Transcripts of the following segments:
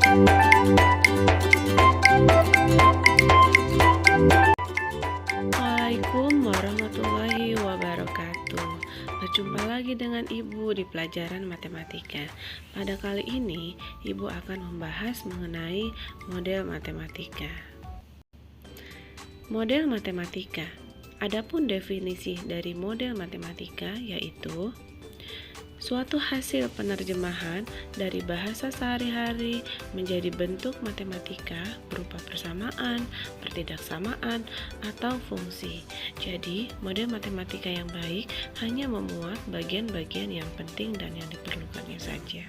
Assalamualaikum warahmatullahi wabarakatuh. Berjumpa lagi dengan Ibu di pelajaran matematika. Pada kali ini, Ibu akan membahas mengenai model matematika. Model matematika. Adapun definisi dari model matematika yaitu suatu hasil penerjemahan dari bahasa sehari-hari menjadi bentuk matematika berupa persamaan, pertidaksamaan, atau fungsi. Jadi, model matematika yang baik hanya memuat bagian-bagian yang penting dan yang diperlukannya saja.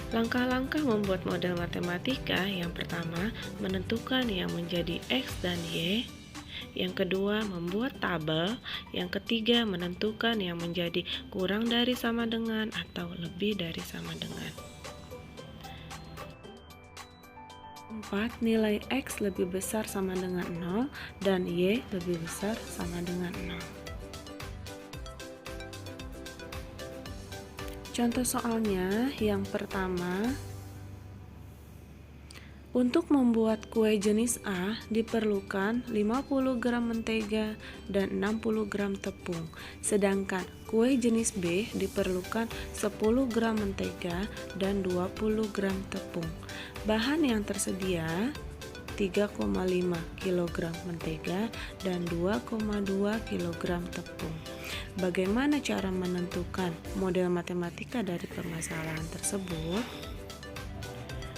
Langkah-langkah membuat model matematika: yang pertama, menentukan yang menjadi X dan Y. Yang kedua, membuat tabel. Yang ketiga, menentukan yang menjadi kurang dari sama dengan atau lebih dari sama dengan. 4. Nilai X lebih besar sama dengan 0 dan Y lebih besar sama dengan 0. Contoh soalnya yang pertama, untuk membuat kue jenis A diperlukan 50 gram mentega dan 60 gram tepung. Sedangkan kue jenis B diperlukan 10 gram mentega dan 20 gram tepung. Bahan yang tersedia 3,5 kg mentega dan 2,2 kg tepung. Bagaimana cara menentukan model matematika dari permasalahan tersebut?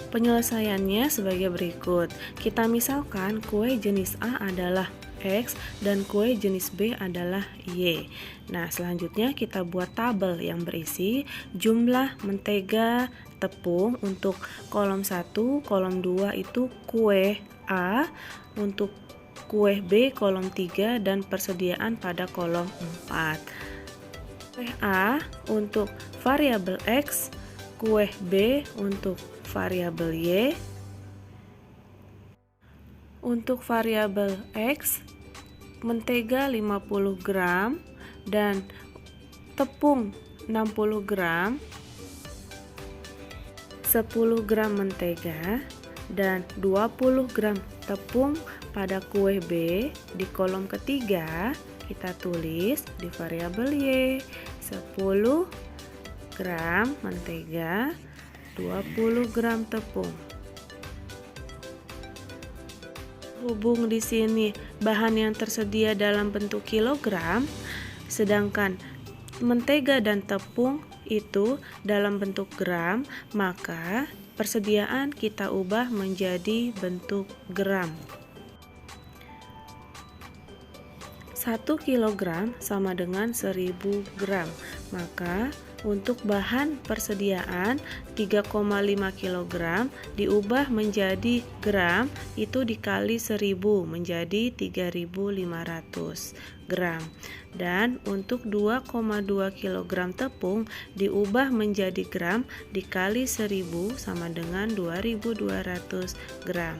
Penyelesaiannya sebagai berikut. Kita misalkan kue jenis A adalah X dan kue jenis B adalah Y. Nah, selanjutnya kita buat tabel yang berisi jumlah mentega, tepung. Untuk kolom 1, kolom 2 itu kue A, untuk kue B kolom 3 dan persediaan pada kolom 4. Kue A untuk variabel X, kue B untuk variabel Y. Untuk variabel X, mentega 50 gram dan tepung 60 gram, 10 gram mentega dan 20 gram tepung pada kue B. Di kolom ketiga kita tulis di variabel Y 10 gram mentega, 20 gram tepung. Hubung di sini bahan yang tersedia dalam bentuk kilogram, sedangkan mentega dan tepung itu dalam bentuk gram, maka persediaan kita ubah menjadi bentuk gram. 1 kilogram sama dengan 1000 gram, maka untuk bahan persediaan 3,5 kg diubah menjadi gram, itu dikali 1000 menjadi 3500 gram. Dan untuk 2,2 kg tepung diubah menjadi gram dikali 1000 sama dengan 2200 gram.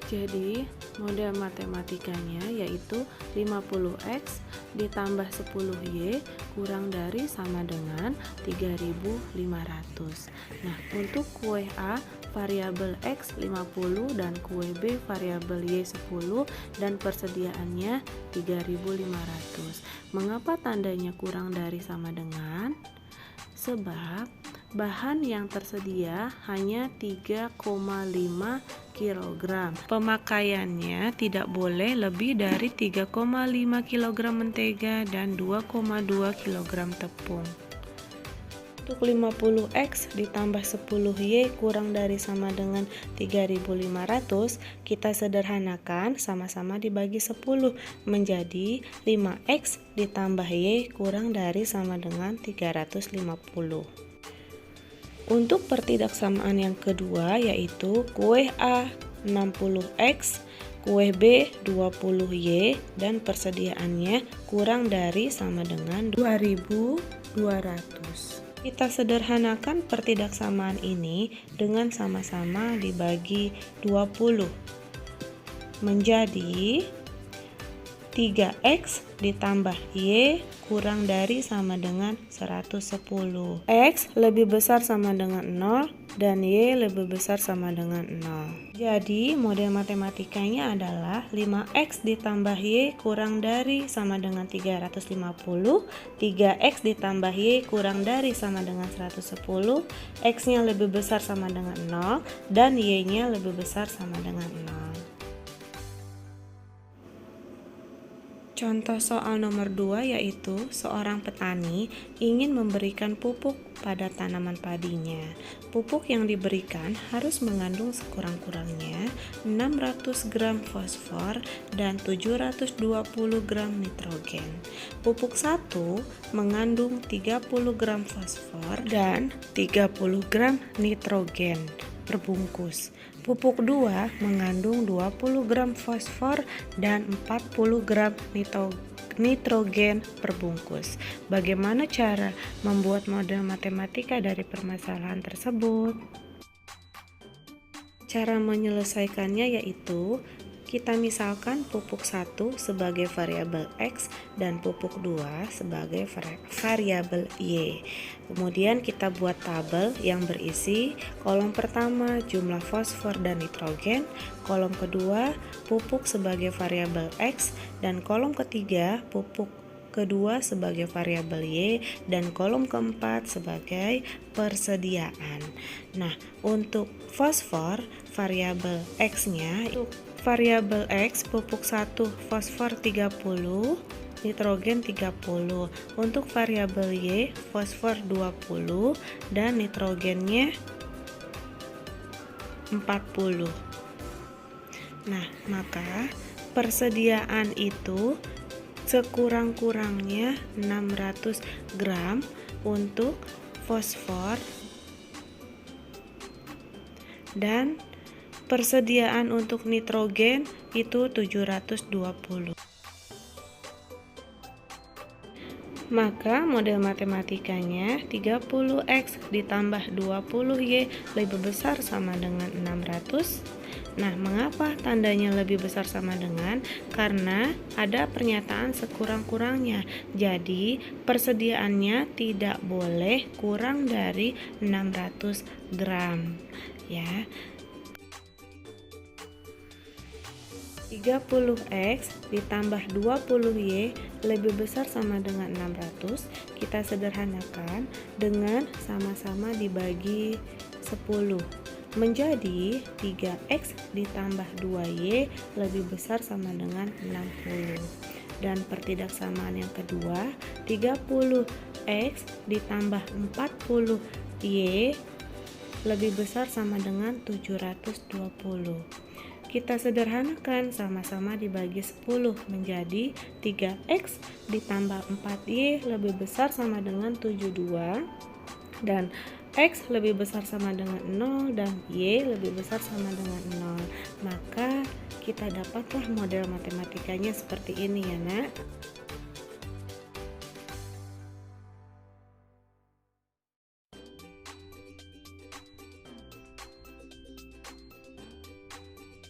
Jadi model matematikanya yaitu 50X ditambah 10Y kurang dari sama dengan 3500. Nah, untuk kue A variabel X 50 dan kue B variabel Y 10 dan persediaannya 3500. Mengapa tandanya kurang dari sama dengan? Sebab bahan yang tersedia hanya 3,5 kg. Pemakaiannya tidak boleh lebih dari 3,5 kg mentega dan 2,2 kg tepung. Untuk 50X ditambah 10Y kurang dari sama dengan 3500, kita sederhanakan, sama-sama dibagi 10 menjadi 5X ditambah Y kurang dari sama dengan 350. Untuk pertidaksamaan yang kedua yaitu kue A 60X, kue B 20Y dan persediaannya kurang dari sama dengan 2200. Kita sederhanakan pertidaksamaan ini dengan sama-sama dibagi 20 menjadi 3x ditambah y kurang dari sama dengan 110. X lebih besar sama dengan 0 dan y lebih besar sama dengan 0. Jadi model matematikanya adalah 5x ditambah y kurang dari sama dengan 350, 3x ditambah y kurang dari sama dengan 110, x-nya lebih besar sama dengan 0 dan y-nya lebih besar sama dengan 0. Contoh soal nomor 2 yaitu seorang petani ingin memberikan pupuk pada tanaman padinya. Pupuk yang diberikan harus mengandung sekurang-kurangnya 600 gram fosfor dan 720 gram nitrogen. Pupuk 1 mengandung 30 gram fosfor dan 30 gram nitrogen per bungkus. Pupuk 2 mengandung 20 gram fosfor dan 40 gram nitrogen per bungkus. Bagaimana cara membuat model matematika dari permasalahan tersebut? Cara menyelesaikannya yaitu kita misalkan pupuk 1 sebagai variabel X dan pupuk 2 sebagai variabel Y. Kemudian kita buat tabel yang berisi kolom pertama jumlah fosfor dan nitrogen, kolom kedua pupuk sebagai variabel X, dan kolom ketiga pupuk kedua sebagai variabel Y, dan kolom keempat sebagai persediaan. Nah, untuk fosfor variabel X-nya, variabel X pupuk 1 fosfor 30, nitrogen 30. Untuk variabel Y fosfor 20 dan nitrogennya 40. Nah, maka persediaan itu sekurang-kurangnya 600 gram untuk fosfor dan persediaan untuk nitrogen itu 720. Maka model matematikanya 30x ditambah 20y lebih besar sama dengan 600. Nah, mengapa tandanya lebih besar sama dengan? Karena ada pernyataan sekurang-kurangnya. Jadi, persediaannya tidak boleh kurang dari 600 gram. Ya. 30x ditambah 20y lebih besar sama dengan 600. Kita sederhanakan dengan sama-sama dibagi 10. Menjadi 3x ditambah 2y lebih besar sama dengan 60. Dan pertidaksamaan yang kedua, 30x ditambah 40y lebih besar sama dengan 720. Kita sederhanakan sama-sama dibagi 10 menjadi 3x ditambah 4y lebih besar sama dengan 72, dan x lebih besar sama dengan 0 dan y lebih besar sama dengan 0. Maka kita dapatlah model matematikanya seperti ini ya, Nak.